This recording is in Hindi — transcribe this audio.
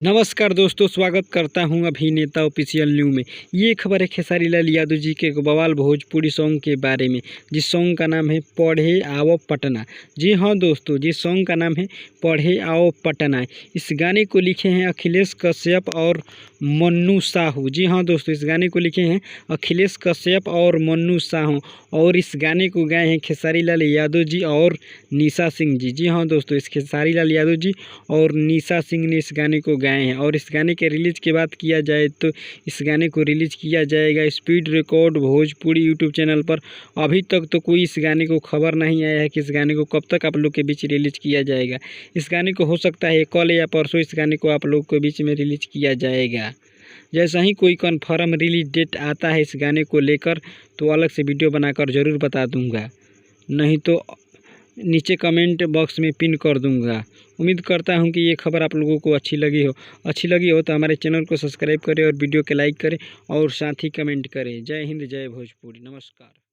नमस्कार दोस्तों, स्वागत करता हूं अभिनेता ऑफिशियल न्यू में। ये खबर है खेसारी लाल यादव जी के बवाल भोजपुरी सॉन्ग के बारे में, जिस सॉन्ग का नाम है पढ़े आओ पटना। जी हाँ दोस्तों, जिस सॉन्ग का नाम है पढ़े आओ पटना। इस गाने को लिखे हैं अखिलेश कश्यप और मन्नू साहू। जी हाँ दोस्तों, इस गाने को लिखे हैं अखिलेश कश्यप और मन्नू साहू, और इस गाने को गाए हैं खेसारी लाल यादव जी और निशा सिंह जी। जी हाँ दोस्तों, इस खेसारी लाल यादव जी और निशा सिंह ने इस गाने को गाए हैं। और इस गाने के रिलीज़ की बात किया जाए तो इस गाने को रिलीज़ किया जाएगा speed record Bhojpuri YouTube channel पर। अभी तक तो कोई इस गाने को खबर नहीं आया है कि इस गाने को कब तक आप लोग के बीच रिलीज़ किया जाएगा। इस गाने को हो सकता है कल या परसों इस गाने को आप लोग के बीच में रिलीज़ किया जाएगा। जैसा ही कोई कन्फर्म रिलीज डेट आता है इस गाने को लेकर तो अलग से वीडियो बनाकर ज़रूर बता दूंगा, नहीं तो नीचे कमेंट बॉक्स में पिन कर दूंगा। उम्मीद करता हूं कि ये खबर आप लोगों को अच्छी लगी हो तो हमारे चैनल को सब्सक्राइब करें और वीडियो को लाइक करें और साथ ही कमेंट करें। जय हिंद, जय भोजपुरी, नमस्कार।